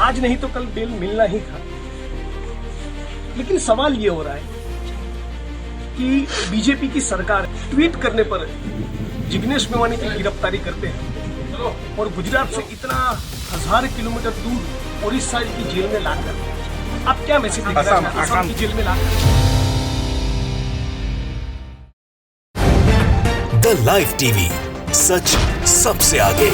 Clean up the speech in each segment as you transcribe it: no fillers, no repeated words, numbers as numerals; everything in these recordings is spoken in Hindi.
आज नहीं तो कल बेल मिलना ही था। लेकिन सवाल ये हो रहा है कि बीजेपी की सरकार ट्वीट करने पर जिग्नेश मेवानी की गिरफ्तारी करते हैं और गुजरात से इतना 1000 किलोमीटर दूर उड़ीसा की जेल में लाकर आप क्या मैसेज देना चाहते हैं? असम की जेल में लाकर। द लाइव टीवी, सच सबसे आगे।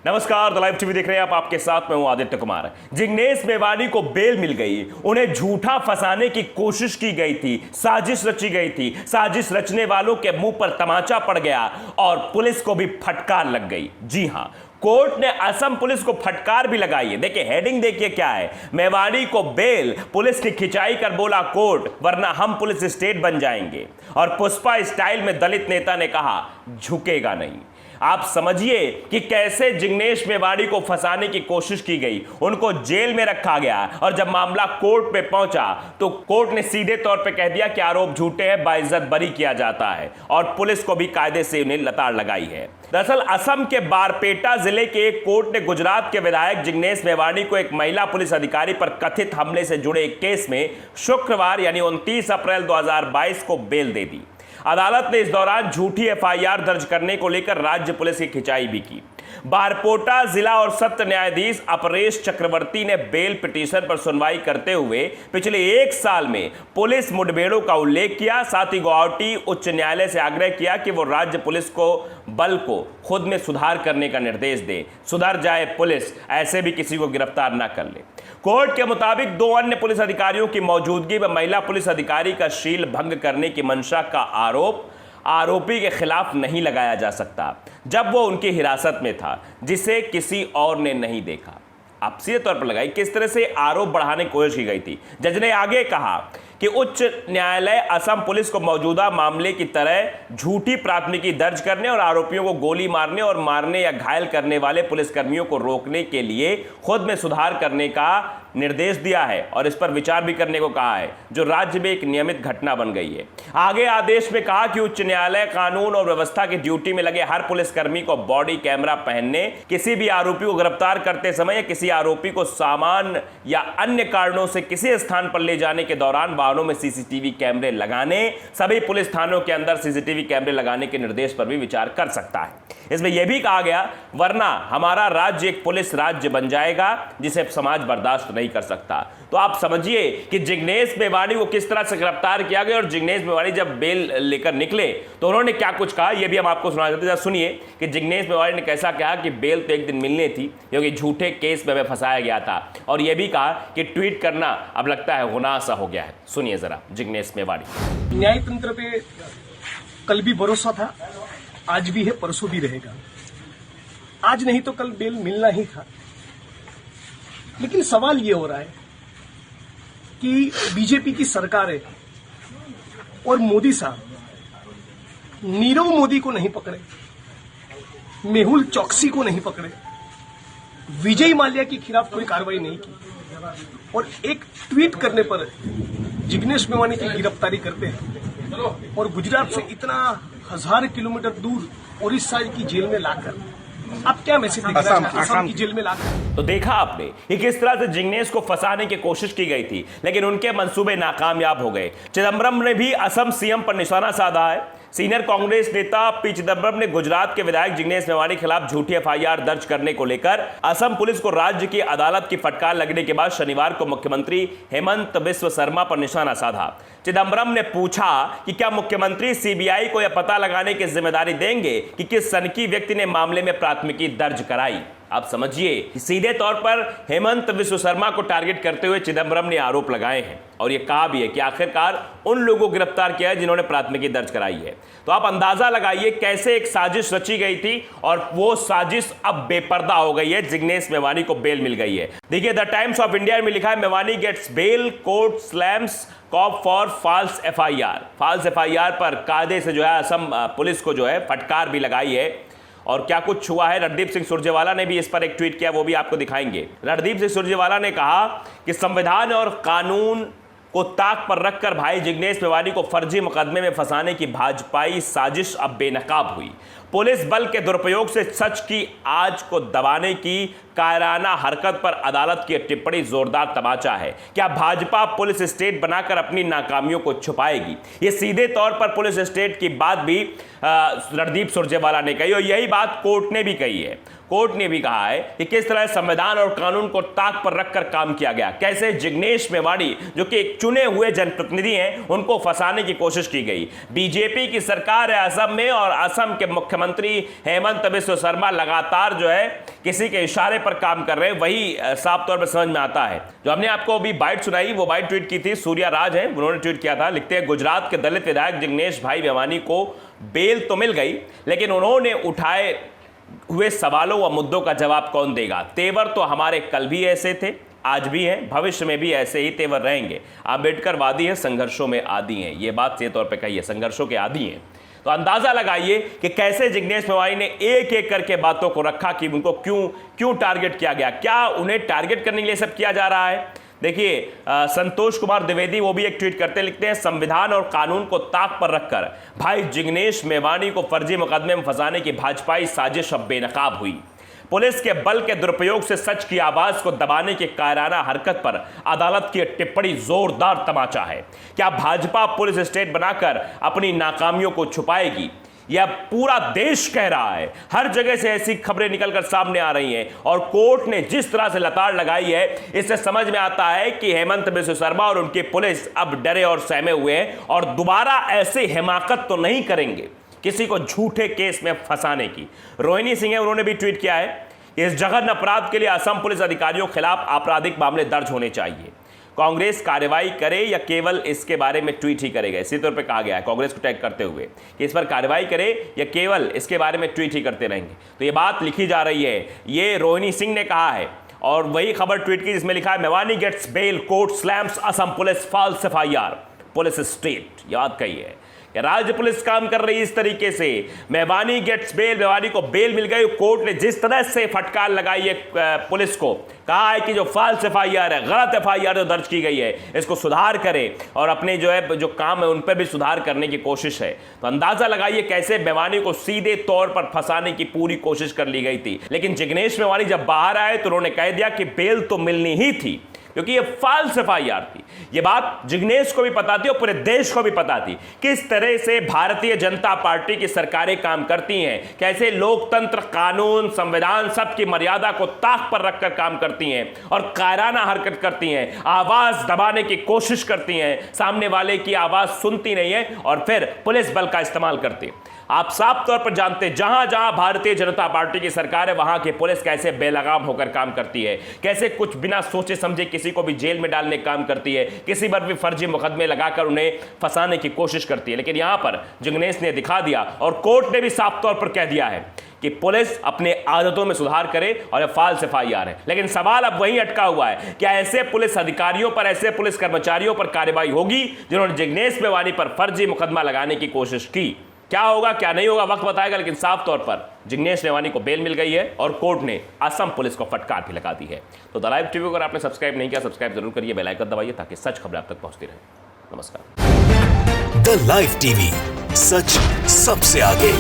नमस्कार, द लाइव टीवी देख रहे हैं आप। आपके साथ मैं हूं आदित्य कुमार। जिग्नेश मेवानी को बेल मिल गई। उन्हें झूठा फंसाने की कोशिश की गई थी, साजिश रची गई थी। साजिश रचने वालों के मुंह पर तमाचा पड़ गया और पुलिस को भी फटकार लग गई। जी हां, कोर्ट ने असम पुलिस को फटकार भी लगाई है। देखिए हेडिंग, देखिए क्या है। मेवानी को बेल, पुलिस की खिंचाई कर बोला कोर्ट, वरना हम पुलिस स्टेट बन जाएंगे। और पुष्पा स्टाइल में दलित नेता ने कहा झुकेगा नहीं। आप समझिए कि कैसे जिग्नेश मेवानी को फंसाने की कोशिश की गई, उनको जेल में रखा गया और जब मामला कोर्ट पे पहुंचा तो कोर्ट ने सीधे तौर पे कह दिया कि आरोप झूठे हैं, बाइज्जत बरी किया जाता है और पुलिस को भी कायदे से उन्हें लताड़ लगाई है। दरअसल असम के बारपेटा जिले के एक कोर्ट ने गुजरात के विधायक जिग्नेश मेवानी को एक महिला पुलिस अधिकारी पर कथित हमले से जुड़े एक केस में शुक्रवार यानी 29 अप्रैल 2022 को बेल दे दी। अदालत ने इस दौरान झूठी एफआईआर दर्ज करने को लेकर राज्य पुलिस की खिंचाई भी की। बारपेटा जिला और सत्र न्यायाधीश अपरेश चक्रवर्ती ने बेल पिटीशन पर सुनवाई करते हुए पिछले 1 साल में पुलिस मुठभेड़ों का उल्लेख किया। साथ ही गुवाहाटी उच्च न्यायालय से आग्रह किया कि वो राज्य पुलिस को बल को खुद में सुधार करने का निर्देश दे। सुधर जाए पुलिस, ऐसे भी किसी को गिरफ्तार ना कर ले। कोर्ट के मुताबिक 2 अन्य पुलिस अधिकारियों की मौजूदगी में महिला पुलिस अधिकारी का शील भंग करने की मंशा का आरोप आरोपी के खिलाफ नहीं लगाया जा सकता जब वो उनकी हिरासत में था, जिसे किसी और ने नहीं देखा। आप सीधे तौर पर लगाई किस तरह से आरोप बढ़ाने की कोशिश की गई थी। जज ने आगे कहा कि उच्च न्यायालय असम पुलिस को मौजूदा मामले की तरह झूठी प्राथमिकी दर्ज करने और आरोपियों को गोली मारने और मारने या घायल करने वाले पुलिसकर्मियों को रोकने के लिए खुद में सुधार करने का निर्देश दिया है और इस पर विचार भी करने को कहा है, जो राज्य में एक नियमित घटना बन गई है। आगे आदेश में कहा कि उच्च न्यायालय कानून और व्यवस्था की ड्यूटी में लगे हर पुलिसकर्मी को बॉडी कैमरा पहनने, किसी भी आरोपी को गिरफ्तार करते समय या किसी आरोपी को सामान या अन्य कारणों से किसी स्थान पर ले जाने के दौरान वाहनों में सीसीटीवी कैमरे लगाने, सभी पुलिस थानों के अंदर सीसीटीवी कैमरे लगाने के निर्देश पर भी विचार कर सकता है। इसमें यह भी कहा गया वरना हमारा राज्य एक पुलिस राज्य बन जाएगा जिसे समाज बर्दाश्त नहीं कर सकता। तो आप समझिए कि जिग्नेश मेवानी को किस तरह से गिरफ्तार किया गया और जिग्नेश मेवानी जब बेल लेकर निकले तो उन्होंने क्या कुछ कहा, यह भी हम आपको सुना देते हैं। सुनिए कि जिग्नेश मेवानी ने कैसा कहा कि बेल तो एक दिन मिलनी थी क्योंकि झूठे केस में फंसाया गया था, और यह भी कहा कि ट्वीट करना अब लगता है गुनाह सा हो गया है। सुनिए जरा जिग्नेश मेवानी। न्यायतंत्र पे कल भी भरोसा था, आज भी है, परसों भी रहेगा। आज नहीं तो कल बेल मिलना ही था। लेकिन सवाल ये हो रहा है कि बीजेपी की सरकार है और मोदी साहब नीरव मोदी को नहीं पकड़े, मेहुल चौकसी को नहीं पकड़े, विजय माल्या के खिलाफ कोई कार्रवाई नहीं की और एक ट्वीट करने पर जिग्नेश मेवानी की गिरफ्तारी करते हैं और गुजरात से इतना 1000 किलोमीटर दूर उड़ीसा की जेल में लाकर आप क्या मैसेज देना चाहते हैं? असम की जेल में लाकर। तो देखा आपने कि किस तरह से जिग्नेश को फंसाने की कोशिश की गई थी, लेकिन उनके मंसूबे नाकामयाब हो गए। चिदंबरम ने भी असम सीएम पर निशाना साधा है। सीनियर कांग्रेस नेता पी चिदंबरम ने गुजरात के विधायक जिग्नेश मेवानी के खिलाफ झूठी एफआईआर दर्ज करने को लेकर असम पुलिस को राज्य की अदालत की फटकार लगने के बाद शनिवार को मुख्यमंत्री हेमंत बिस्व शर्मा पर निशाना साधा। चिदंबरम ने पूछा कि क्या मुख्यमंत्री सीबीआई को यह पता लगाने की जिम्मेदारी देंगे कि किस सनकी व्यक्ति ने मामले में प्राथमिकी दर्ज कराई। आप समझिए कि सीधे तौर पर हेमंत बिस्व शर्मा को टारगेट करते हुए चिदंबरम ने आरोप लगाए हैं और यह कहा भी है कि आखिरकार उन लोगों को गिरफ्तार किया है जिन्होंने प्राथमिकी दर्ज कराई है। तो आप अंदाजा लगाइए कैसे एक साजिश रची गई थी और वो साजिश अब बेपर्दा हो गई है। जिग्नेश मेवानी को बेल मिल गई है। देखिए द टाइम्स ऑफ इंडिया में लिखा है Mevani gets bail, court slams cop for false FIR. False FIR पर कायदे से जो है असम पुलिस को जो है फटकार भी लगाई है। और क्या कुछ हुआ है, रणदीप सिंह सुरजेवाला ने भी इस पर एक ट्वीट किया, वो भी आपको दिखाएंगे। रणदीप सिंह सुरजेवाला ने कहा कि संविधान और कानून को ताक पर रखकर भाई जिग्नेश मेवानी को फर्जी मुकदमे में फंसाने की भाजपाई साजिश अब बेनकाब हुई। पुलिस बल के दुरुपयोग से सच की आज को दबाने की कायराना हरकत पर अदालत की टिप्पणी जोरदार तमाचा है। क्या भाजपा पुलिस स्टेट बनाकर अपनी नाकामियों को छुपाएगी? ये सीधे तौर पर पुलिस स्टेट की बात भी रणदीप सुरजेवाला ने कही और यही बात कोर्ट ने भी कही है। कोर्ट ने भी कहा है कि किस तरह संविधान और कानून को ताक पर रखकर काम किया गया, कैसे जिग्नेश मेवाड़ी जो कि एक चुने हुए जनप्रतिनिधि हैं उनको फंसाने की कोशिश की गई। बीजेपी की सरकार है असम में और असम के मुख्यमंत्री हेमंत बिस्व शर्मा लगातार जो है किसी के इशारे पर काम कर रहे हैं, वही साफ तौर पर समझ में आता है। जो हमने आपको अभी बाइट सुनाई वो बाइट ट्वीट की थी सूर्या राज है, उन्होंने ट्वीट किया था, लिखते हैं गुजरात के दलित विधायक जिग्नेश भाई मेवानी को बेल तो मिल गई लेकिन उन्होंने उठाए हुए सवालों व मुद्दों का जवाब कौन देगा? तेवर तो हमारे कल भी ऐसे थे, आज भी हैं, भविष्य में भी ऐसे ही तेवर रहेंगे। आंबेडकर वादी है, संघर्षों में आदी हैं, ये बात सीधे तौर पे कही है, संघर्षों के आदी हैं। तो अंदाजा लगाइए कि कैसे जिग्नेश मेवाड़ी ने एक एक करके बातों को रखा कि उनको क्यों टारगेट किया गया, क्या उन्हें टारगेट करने के लिए सब किया जा रहा है। देखिए संतोष कुमार द्विवेदी वो भी एक ट्वीट करते लिखते हैं, संविधान और कानून को ताक पर रखकर भाई जिग्नेश मेवानी को फर्जी मुकदमे में फंसाने की भाजपाई साजिश अब बेनकाब हुई। पुलिस के बल के दुरुपयोग से सच की आवाज को दबाने की कायराना हरकत पर अदालत की टिप्पणी जोरदार तमाचा है। क्या भाजपा पुलिस स्टेट बनाकर अपनी नाकामियों को छुपाएगी? यह पूरा देश कह रहा है, हर जगह से ऐसी खबरें निकलकर सामने आ रही हैं और कोर्ट ने जिस तरह से लताड़ लगाई है इससे समझ में आता है कि हेमंत बिस्व शर्मा और उनकी पुलिस अब डरे और सहमे हुए हैं और दोबारा ऐसे हिमाकत तो नहीं करेंगे किसी को झूठे केस में फंसाने की। रोहिणी सिंह है, उन्होंने भी ट्वीट किया है, इस जघन्य अपराध के लिए असम पुलिस अधिकारियों के खिलाफ आपराधिक मामले दर्ज होने चाहिए। कांग्रेस कार्रवाई करे या केवल इसके बारे में ट्वीट ही करेगा, इसी तौर पे कहा गया है कांग्रेस को टैग करते हुए कि इस पर कार्रवाई करे या केवल इसके बारे में ट्वीट ही करते रहेंगे। तो ये बात लिखी जा रही है, ये रोहिणी सिंह ने कहा है और वही खबर ट्वीट की जिसमें लिखा है Mevani gets bail, court slams Assam police false FIR, police state. याद कहिए राज्य पुलिस काम कर रही है इस तरीके से, मेवानी गेट्स बेल, मेवानी को बेल मिल गई। कोर्ट ने जिस तरह से फटकार लगाई है पुलिस को, कहा है कि जो फॉल्स एफआईआर है, गलत एफआईआर जो दर्ज की गई है इसको सुधार करे और अपने जो काम है उन पर भी सुधार करने की कोशिश है। तो अंदाजा लगाइए कैसे मेवानी को सीधे तौर पर फंसाने की पूरी कोशिश कर ली गई थी। लेकिन जिग्नेश मेवानी जब बाहर आए तो उन्होंने कह दिया कि बेल तो मिलनी ही थी क्योंकि ये फॉल्स एफआईआर थी। ये बात जिग्नेश को भी पता थी और पूरे देश को भी पता थी किस तरह से भारतीय जनता पार्टी की सरकारें काम करती हैं, कैसे लोकतंत्र, कानून, संविधान सबकी मर्यादा को ताक पर रखकर काम करती हैं और कायराना हरकत करती हैं, आवाज दबाने की कोशिश करती हैं, सामने वाले की आवाज सुनती नहीं है और फिर पुलिस बल का इस्तेमाल करती है। आप साफ तौर पर जानते हैं जहां जहां भारतीय जनता पार्टी की सरकार है वहां की पुलिस कैसे बेलगाम होकर काम करती है, कैसे कुछ बिना सोचे समझे किसी को भी जेल में डालने का काम करती है, किसी पर भी फर्जी मुकदमे लगाकर उन्हें फंसाने की कोशिश करती है। लेकिन यहां पर जिग्नेश ने दिखा दिया और कोर्ट ने भी साफ तौर पर कह दिया है कि पुलिस अपने आदतों में सुधार करे और फॉल्स एफआईआर है। लेकिन सवाल अब वहीं अटका हुआ है, क्या ऐसे पुलिस अधिकारियों पर, ऐसे पुलिस कर्मचारियों पर कार्रवाई होगी जिन्होंने जिग्नेश मेवानी पर फर्जी मुकदमा लगाने की कोशिश की? क्या होगा क्या नहीं होगा वक्त बताएगा, लेकिन साफ तौर पर जिग्नेश मेवानी को बेल मिल गई है और कोर्ट ने असम पुलिस को फटकार भी लगा दी है। तो द लाइव टीवी को अगर आपने सब्सक्राइब नहीं किया, सब्सक्राइब जरूर करिए, बेल आइकन दबाइए ताकि सच खबरें आप तक पहुंचती रहे। नमस्कार। द लाइव टीवी, सच सबसे आगे।